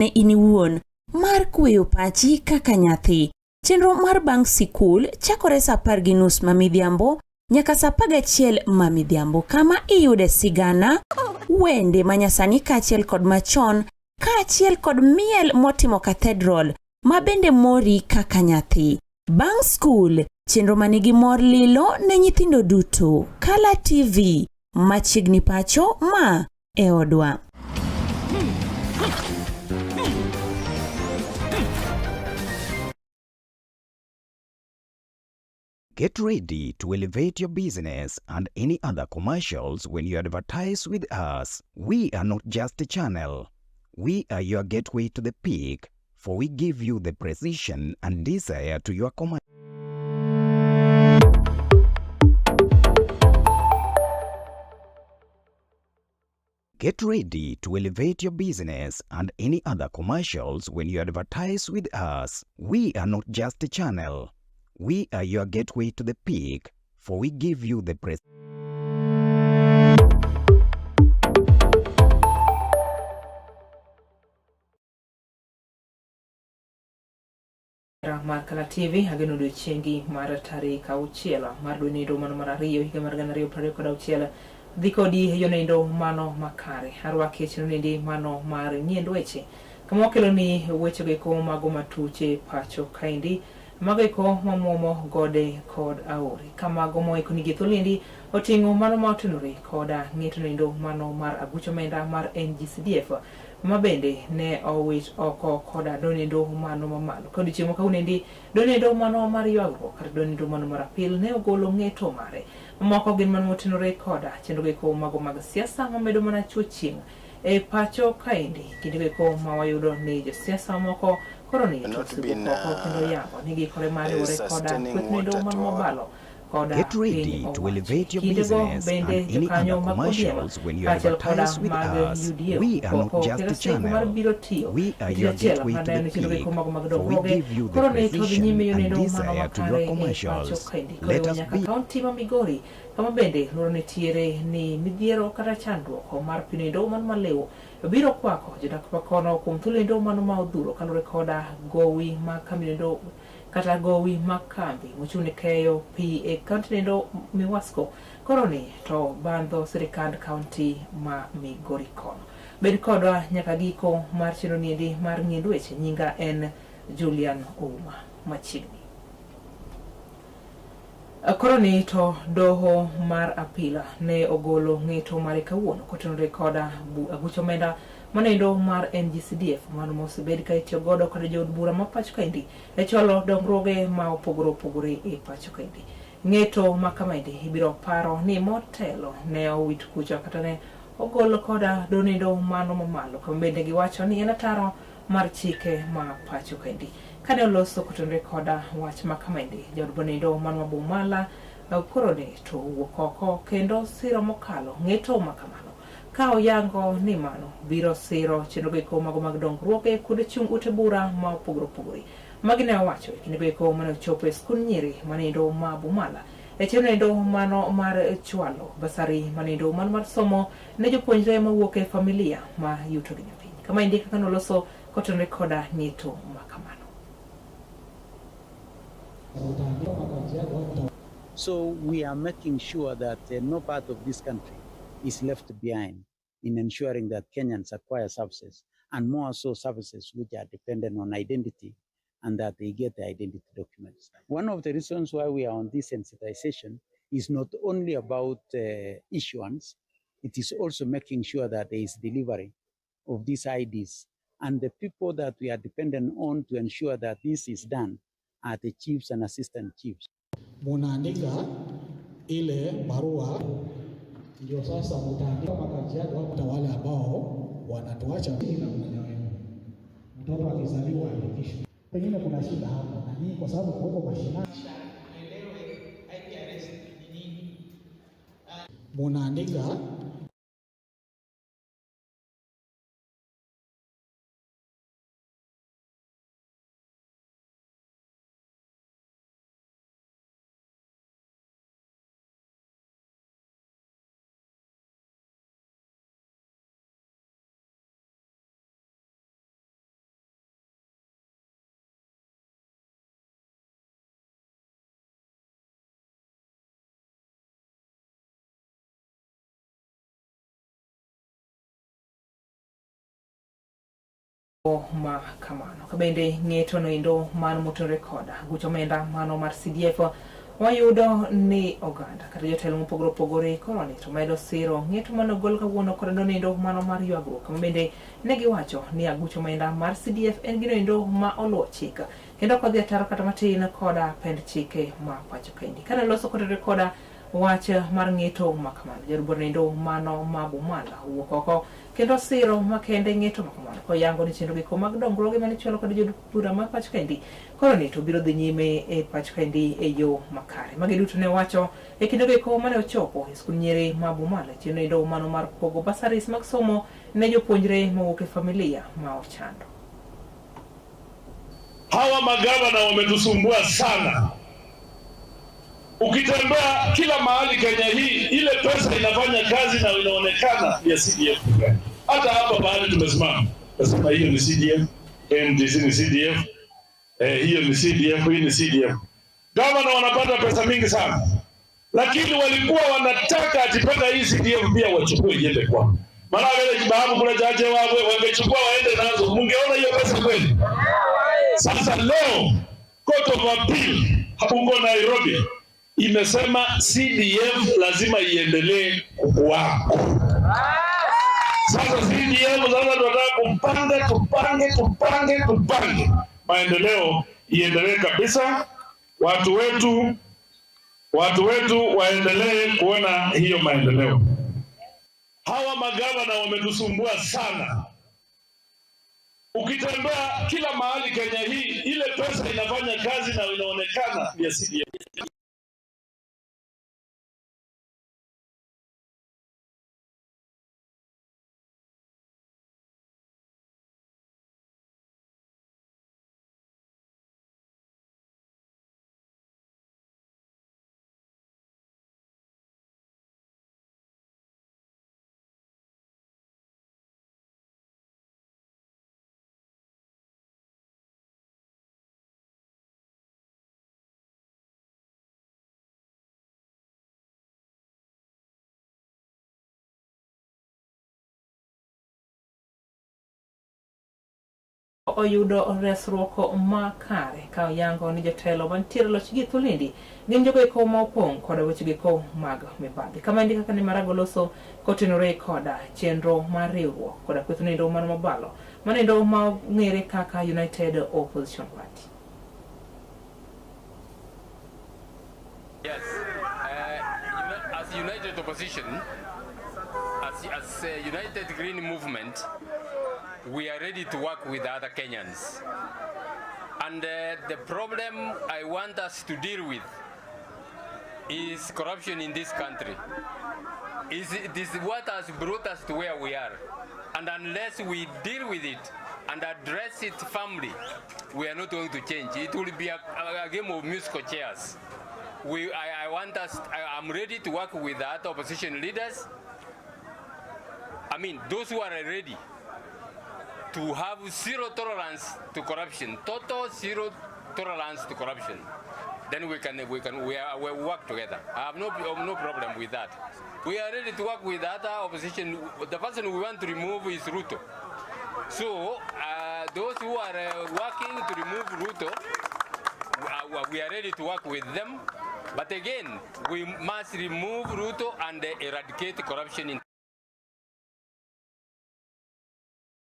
ne in iwuon mar kweyo pachi kaka nyathi. Chenro mar bang' sikul chakore saa 10:30 mamidhiambo nyaka saa 11 mamidhiambo, kama iyude sigana, wende manyasani kaachiel kod machon, kaachiel kod miel motimo cathedral ma bende mori kaka nyathi. Bang' skul, chenro manigi mor lilo ne nyithindo duto. Kala TV, machiegni pacho ma e odwa. Get ready to elevate your business and any other commercials when you advertise with us. We are not just a channel. We are your gateway to the peak, for we give you the precision and desire to your commercial. Get ready to elevate your business and any other commercials when you advertise with us. We are not just a channel. We are your gateway to the peak, for we give you the mar Kala TV ageno odiochiengi mar tarik 6 mar dwe nido mano mar 2 higa mar 2026 dhi kodi yonendo mano makare arwake chenronendi mano mar nyien weche kama wakelo ni weche geko mago matuche pacho kaindi mago eko mamuomo gode kod aore kama gomo eko ni githolendi otingo mano maotenore koda ng'eto nendo mano mar agucho menda mar NGCDF mabende ne owich oko koda donendo mano mamalo kodi chiemo kaunendi donendo mano mar ywagruok kata donendo mano mar apil ne ogolo ng'eto mare moko gin mano motenore koda chenro geko mago mag siasa mamedo mana chuo e pacho kaindi kinde geko mawayudo ni josiasa moko koroni kendo yango nigi kore mariwore koda kwetnendo mano mabalo. Get ready to elevate your business and any other commercials when you advertise with us. We are not just a channel. We are your gateway to the peak, for we give you the precision and desire to your commercials. Let us be. Kaunti ma Migori kama bende loro nitiere ni midhiero kata chandruok mar pinendo man malewo biro kwako jodak pakono kuom thulendo mano ma odhuro kalore koda gowi ma kaminendo kata gowi makambi mochune keyo pi e kaunti nendo miwasko koroni to bandho sirikand kaunti ma Migori kono. Bed kodwa nyaka giko mar chenro niendi mar nyien weche. Nyinga en Julian Ouma machiegni. Koroni to doho mar apila ne ogolo ng'eto mare kawuono kotenore koda agucho menda manendo mar NGCDF mano mosebed ka itiyo godo kod jood bura ma pacho kaindi e cholo dongruoge ma opogore e pacho kaindi. Ng'eto ma kamaindi ibiro paro ni motelo ne owit kucha kata ne ogolo koda donendo mano mamalo kama bende giwacho ni en ataro mar chike ma pacho kaindi. Kane oloso kotenore koda wach ma kamaindi jood bonendo mano mabumala koroni to wuok oko kendo siro mokalo ng'eto ma kamano ka oyango ni mano biro siro chenro geko mago mag dongruoge kude chung ute bura ma opogore magine owacho kinde geko mane ochopo e skul nyiri manendo ma Bumala e chenro mano mar chwalo basari manendo mano mar somo ne jopuonjre mawuok e familia ma yuto gi piny kama indika kano loso kotenore koda ng'eto ma kamano. So we are making sure that no part of this country is left behind in ensuring that Kenyans acquire services, and more so services which are dependent on identity, and that they get the identity documents. One of the reasons why we are on this sensitization is not only about issuance, it is also making sure that there is delivery of these IDs, and the people that we are dependent on to ensure that this is done are the chiefs and assistant chiefs. Munaandika ile barua ndio sasa mtaandika makazi yako hata wale ambao wanatuacha na mmoja wenu. Mtoto akizaliwa alikishwa. Pengine kuna shida hapo na nyinyi kwa sababu huko mashinani muelewe IPRS ni nini. Munaandika ma kamano kabende ng'eto no indo mano moto rekoda guchomenda mano mar CDF wayudo ni oganda kata jotelo mopogore opogore koroni to medo siro ng'eto mano gol kawuono kod nindo mano mar ywagruok bende ne giwacho ni aguchomenda mar CDF en gino indo ma oluwo chik kendo kodhi ataro kata matin koda pend chike ma pacho kendi kana loso kod rekoda wach mar ng'eto makamano jarubor nindo mano mabumala wuok oko kendo siro makende ng'eto makamano ko yango ni chenro giko mag dongruoge mane cholo kod jodura ma pach kendi koro ni to biro dhi nyime e pach kendi e yo makare magi duto ne wacho e kendo giko mane ochopo e skul nyere mabumala chenro nindo mano mar pogo basaris mag somo ne jopuonjre mawuok e familia ma ochando. Hawa magavana wametusumbua sana. Ukitembea kila mahali Kenya hii, ile pesa inafanya kazi na inaonekana ya CDF. Hata hapa mahali tumesimama, nasema hiyo ni CDF, MDC ni CDF, hiyo ni CDF, hii ni CDF. Gavana wanapata pesa mingi sana, lakini walikuwa wanataka atipata hii CDF pia wachukue iende kwa. Maana wale kibahamu kuna jaje wangechukua waende nazo, mungeona hiyo pesa kweli. Sasa leo Court of Appeal huko Nairobi imesema CDF lazima iendelee wako. Sasa CDF sasa tunataka tupange maendeleo iendelee kabisa. Watu wetu waendelee kuona hiyo maendeleo. Hawa magavana wametusumbua sana. Ukitembea kila mahali Kenya hii, ile pesa inafanya kazi na inaonekana ya CDF. Oyudo resruok makare ka yango ni jotelo mantiere loch gi thulindi gin jogo eko ma opong' koda weche giko mag mibadhi kama ndika kane marago loso kotenore koda chenro mar riwruok koda kweth nindo mano mabalo manindo ma ng'ere kaka United Opposition Party. Yes, as United Opposition, as United Green Movement, we are ready to work with other Kenyans. And the problem I want us to deal with is corruption in this country. It is what has brought us to where we are. And unless we deal with it and address it firmly, we are not going to change. It will be a game of musical chairs. I'm ready to work with the other opposition leaders. I mean, those who are ready to have zero tolerance to corruption, total zero tolerance to corruption. Then we work together. I have no problem with that. We are ready to work with other opposition. The person we want to remove is Ruto. So those who are working to remove Ruto, we are ready to work with them. But again, we must remove Ruto and eradicate corruption in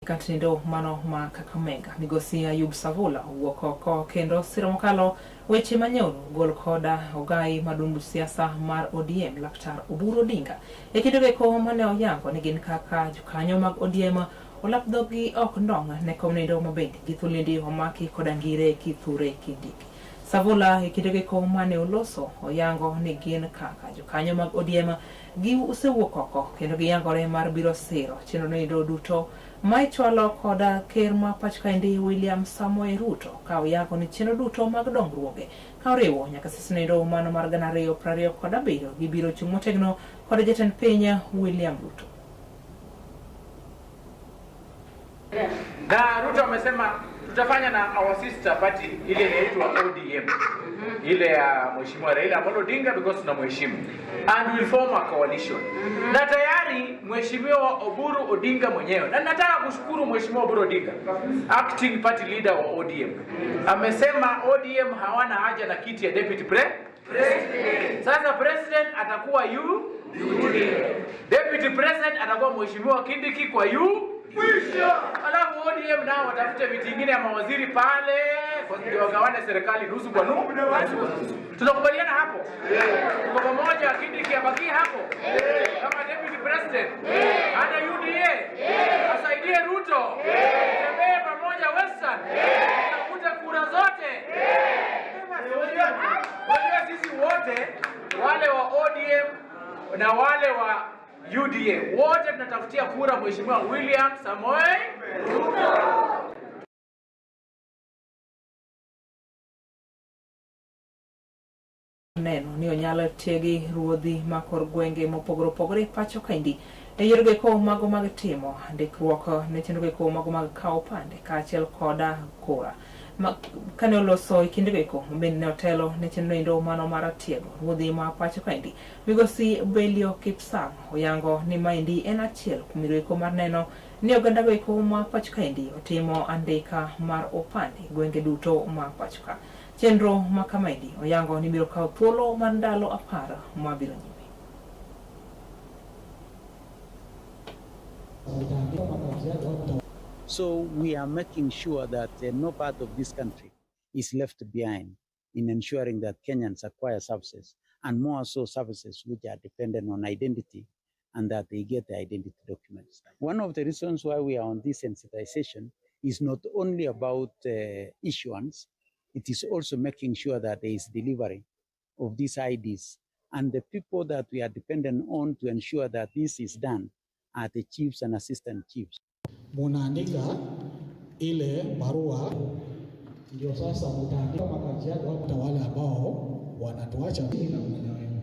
Katindo mano ma Kakamega migosi Ayub Savula wuok oko kendo siro mokalo weche manyoro gol koda ogai madundu siasa mar ODM Laktar Oburu Odinga e kendo geko mane oyango ni gin kaka jokanyo mag ODM olap dhogi ok ndong' ne komnindo mabende gi thulindi omaki koda ngire kithure kindiki. Savula e kendo geko mane oloso oyango ni gin kaka jokanyo mag ODM gi usewuok oko kendo giyangore mar biro siro chenro nindo duto maichwalo koda ker ma pach kaendi William Samoei Ruto ka oyango ni chenro duto mag dongruoge ka oriwo nyaka sisnindo mano mar 2027 gibiro chung' motegno koda jatend piny William Ruto. Na Ruto amesema tutafanya na our sister party ile inaitwa ODM. Ile ya Mheshimiwa Raila Amolo Odinga because tunamheshimu. And we'll form a coalition. Na tayari Mheshimiwa Oburu Odinga mwenyewe. Na nataka kushukuru Mheshimiwa Oburu Odinga, acting party leader wa ODM. Amesema ODM hawana haja na kiti ya deputy president. Sasa president atakuwa deputy president atakuwa Mheshimiwa Kindiki kwa alafu ODM nao watafute viti vingine ya mawaziri pale kwa ndio wagawane serikali nusu kwa nusu. Tunakubaliana hapo? Kwa pamoja Kindiki abaki hapo kama deputy president. Hata UDA asaidie Ruto. Tembee pamoja Western. Tafuta kura zote. Wale sisi wote wale wa ODM na wale wa UDA wote tunatafutia kura Mheshimiwa William Samoei Ruto. Neno ni onyalo tiegi ruodhi makor gwenge mopogore pacho kaindi e yorge ko mago mag timo ndikruok ne chenroge ko mago mag kawo pande kaachiel koda kura kane oloso ikindege ko ne otelo ne chenro endo mano mar tiego ruodhi ma pacho kaindi migosi Belio Kipsang oyango ni maendi en achiel kuom mirweko mar neno ni oganda go ko ma pacho kaindi otimo andika mar opande gwenge duto ma pacho ka chenro ma kamaidi oyango ni biro kawo thuolo mar ndalo 10 mabiro nyime. So we are making sure that no part of this country is left behind in ensuring that Kenyans acquire services, and more so services which are dependent on identity, and that they get the identity documents. One of the reasons why we are on this sensitization is not only about issuance, it is also making sure that there is delivery of these IDs. And the people that we are dependent on to ensure that this is done are the chiefs and assistant chiefs. Munaandika ile barua ndio sasa mtaandika makazi yao kwa wale ambao wanatuacha bila mmoja wenu.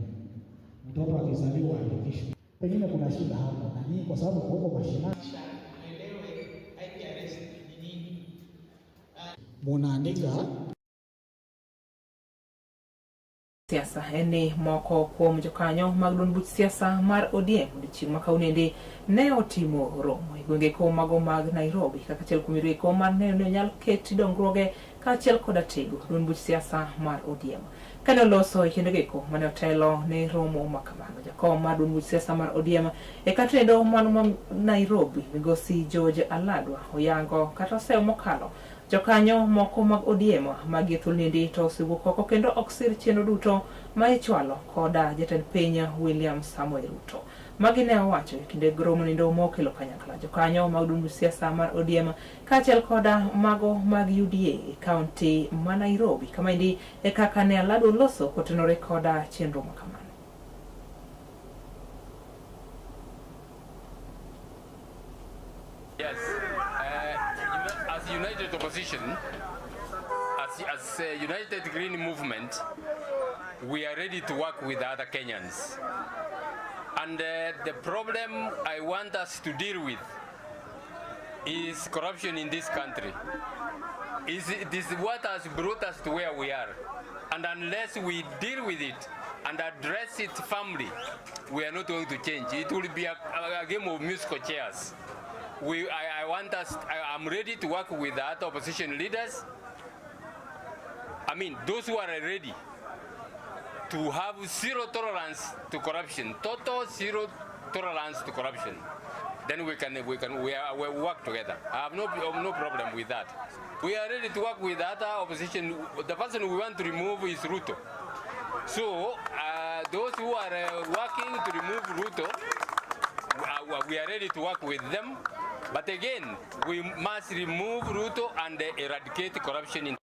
Mtoto akizaliwa aandikishwe. Pengine kuna shida hapo na nini kwa sababu huko mashinani aelewe IPRS ni nini. Munaandika siasa ene moko kuom jokanyo mag duond buch siasa mar ODM chieng' ma kaunende ne otimo romo e gwenge ko mago mag Nairobi kaka achiel kuom mirweko mar neno ni nyal keti dongruoge kaachiel koda tego duond buch siasa mar ODM kane oloso e kindege ko mane otelo ne romo ma kamano jakom mar duond buch siasa mar ODM e katendo mano ma Nairobi migosi George Aladwa oyango kata oseo mokalo jokanyo moko mag ODM mag thulnindi to osewuok oko kendo ok sir chenro duto ma ichwalo koda jatend piny William Samoei Ruto. Magi ne owacho e kinde romo nindo mokelo kanyakla jokanyo mag duond buch siasa mar ODM kaachiel koda mago mag UDA e kaunti ma Nairobi kama indi e kaka ne Aladwa loso kotenore koda chenro ma kamano. Yes, as United Opposition, as United Green Movement, we are ready to work with other Kenyans. And the problem I want us to deal with is corruption in this country. It is what has brought us to where we are. And unless we deal with it and address it firmly, we are not going to change. It will be a game of musical chairs. I'm ready to work with the other opposition leaders. I mean, those who are ready to have zero tolerance to corruption, total zero tolerance to corruption. Then we work together. I have no problem with that. We are ready to work with the other opposition. The person we want to remove is Ruto. So those who are working to remove Ruto, we are ready to work with them. But again, we must remove Ruto and eradicate corruption in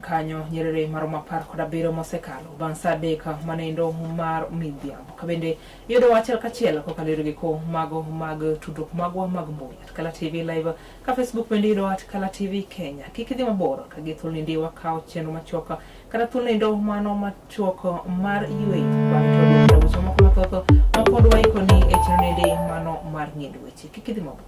kanyo nyerere maroma par koda biro mosekalo bansadeka manendo mar midhiambo kabende yudo wachel kachiel ko kalirigi ko mago mag tudruok magwa mag mbui Kala TV live ka Facebook bende yudo Kala TV Kenya kikidhi maboro ka githulindi wakao chenro machoka kata thulindo mano machoka mar UA banto do choma ko mathoto mapod waiko ni e chenro mano mar ngedo weche kikidhi maboro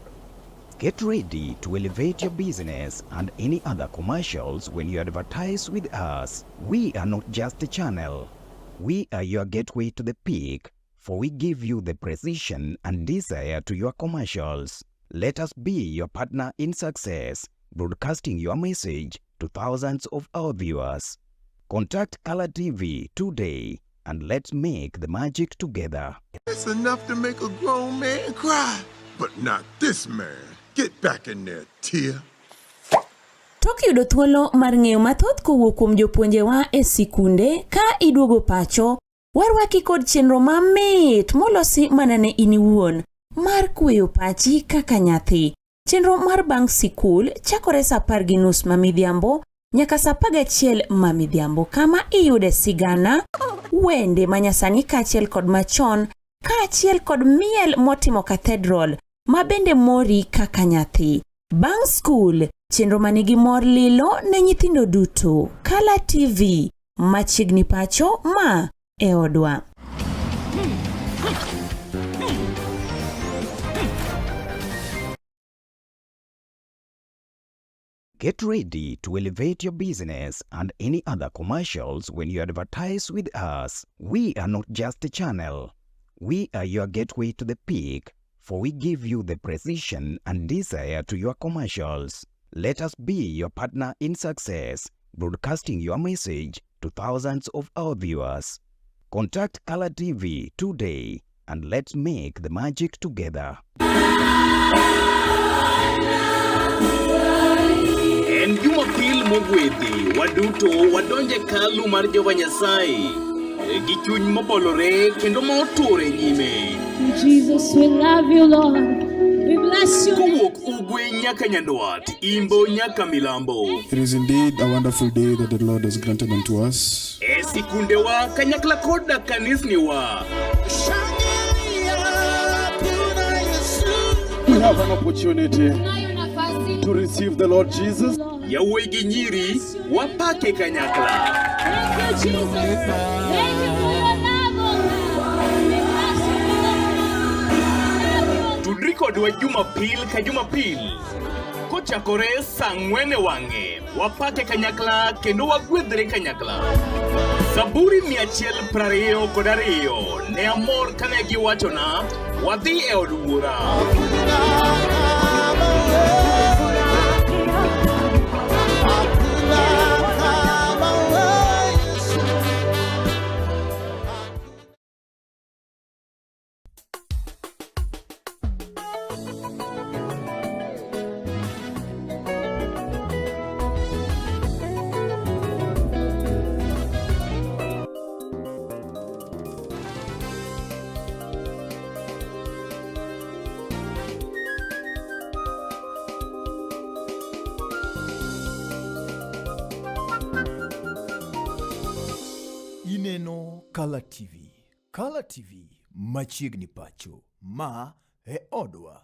Get ready to elevate your business and any other commercials when you advertise with us. We are not just a channel. We are your gateway to the peak, for we give you the precision and desire to your commercials. Let us be your partner in success, broadcasting your message to thousands of our viewers. Contact Color TV today and let's make the magic together. It's enough to make a grown man cry, but not this man. Get back in there, Tia. Tok yudo thuolo mar ng'eyo mathoth kowuok kuom jopuonjewa e sikunde ka iduogo pacho, warwaki kod chenro mamit molosi mana ne in iwuon mar kweyo pachi kaka nyathi. Chenro mar bang' sikul chakore sa 10:30 mamidhiambo nyaka sa 11 mamidhiambo, kama iyude sigana, wende manyasani kaachiel kod machon, kaachiel kod miel motimo cathedral ma bende mori kaka nyathi. Bang' skul, chenro manigi mor lilo ne nyithindo duto. Color TV, machiegni pacho ma e odwa. Get ready to elevate your business and any other commercials when you advertise with us. We are not just a channel. We are your gateway to the peak, for we give you the precision and desire to your commercials. Let us be your partner in success, broadcasting your message to thousands of our viewers. Contact Color TV today and let's make the magic together. En Jumapil mogwedhi, waduto wadonje kalu mar Jehova Nyasaye gi chuny mobolore kendo motore nyime. Jesus, we love you, Lord. We bless you. Kowuok ugwe nyaka nyandwat, imbo nyaka milambo. It is indeed a wonderful day that the Lord has granted unto us. E sikundewa kanyakla koda kanisniwa. We have an opportunity to receive the Lord Jesus. Yawuoyi gi nyiri wapake kanyakla. Thank you, Jesus. Thank you for your love, oh God. Tudri kodwa Jumapil ka Jumapil. Kochakore saa 4 wang'e, wapake kanyakla kendo wagwedhre kanyakla. Zaburi 122 ne amor kane giwachona, wadhi e od bura. Ineno Color TV. Color TV, machiegni pacho, ma e odwa.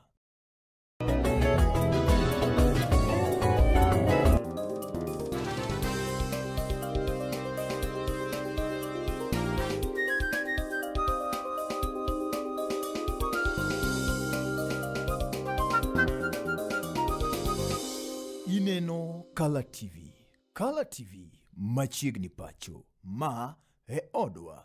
Ineno Color TV. Color TV, machiegni pacho, ma e odwa.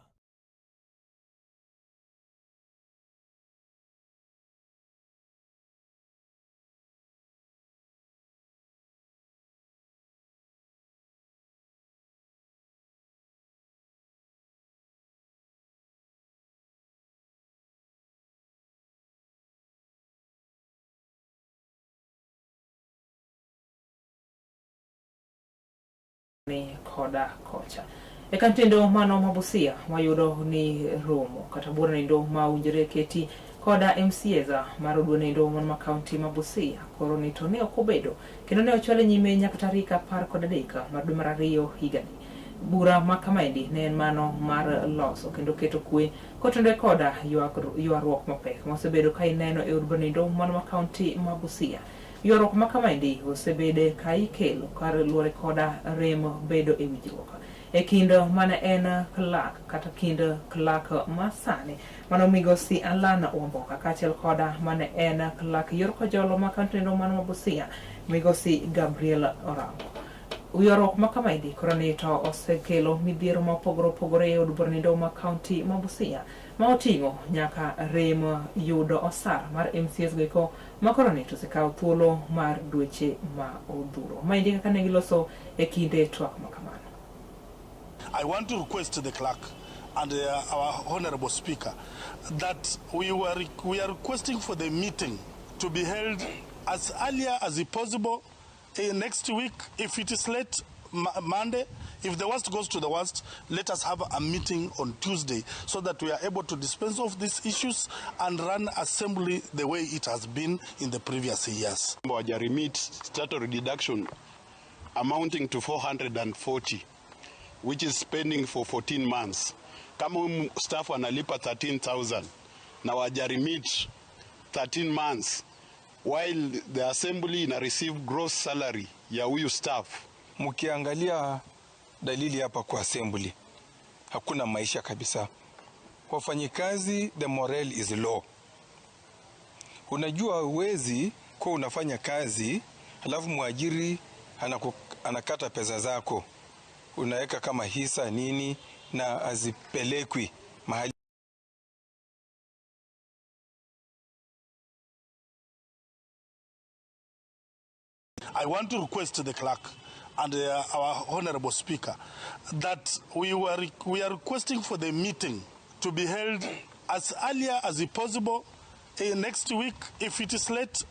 Ni koda kocha. E kantendo mano mabusia wayudo ni romo kata bura nindo maunjire keti koda MCA marodo nindo mon county mabusia koro ni to ne okobedo kendo ne ochwale nyime nyaka tarika 10 mar dwe mar ariyo higani. Bura makamaendi ne en mano mar loso kendo keto kwe kotonde koda yuarruok mapek mosebedo ka ineno e od nindo mon county mabusia. Yuarruok makamaendi osebede ka ikelo kar luore koda remo bedo e winjruok. e kind mana en Clark kata kind Clark masani mano migosi Alana Wamboka kachiel koda mana en Clark yor kojolo makantendo mano Busia migosi Gabriel Orango. Uyarok makamaidi koronito osekelo midhiero mopogore e od burnindo ma county ma Busia ma oting'o nyaka rem yudo osar mar MCS goiko ma koronito sekawo thuolo mar dweche ma odhuro. Maindi kaka ne giloso e kinde twak makamano. I want to request the clerk and our honorable speaker that we are requesting for the meeting to be held as earlier as possible next week. If it is late Monday, if the worst goes to the worst, let us have a meeting on Tuesday so that we are able to dispense of these issues and run assembly the way it has been in the previous years. Remit statutory deduction amounting to 440, which is spending for 14 months. Kama staff wanalipa 13,000 na wajarimit 13 months while the assembly ina receive gross salary ya huyu staff. Mkiangalia dalili hapa kwa assembly hakuna maisha kabisa. Wafanyikazi, the morale is low. Unajua uwezi kwa unafanya kazi alafu mwajiri anakata pesa zako, unaweka kama hisa nini na azipelekwi mahali. I want to request the clerk and our honorable speaker that we are requesting for the meeting to be held as earlier as possible next week. If it is late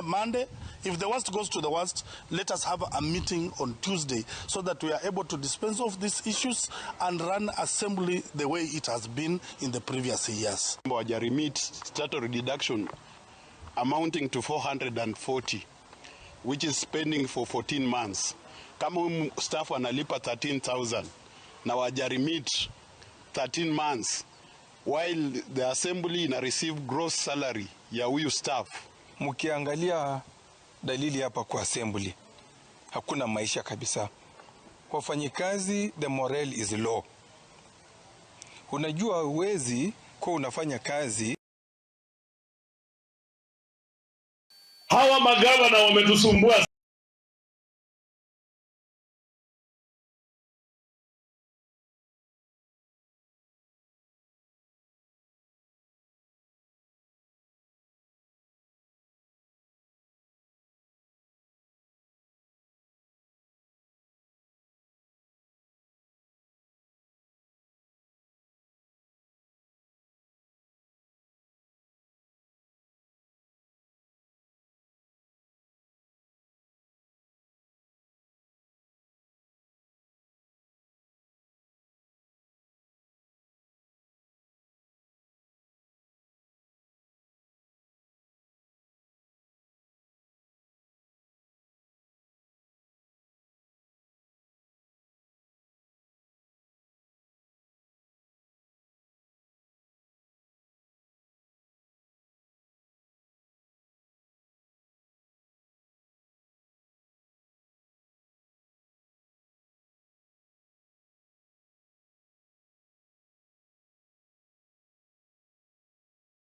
Monday, if the worst goes to the worst, let us have a meeting on Tuesday so that we are able to dispense of these issues and run assembly the way it has been in the previous years. Remit statutory deduction amounting to 440, which is spending for 14 months. Kama staff wanalipa 13,000 na wajarimit 13 months while the assembly ina receive gross salary ya huyu staff. Mkiangalia dalili hapa kwa assembly hakuna maisha kabisa. Wafanyikazi, the morale is low. Unajua uwezi kwa unafanya kazi. Hawa magavana wametusumbua.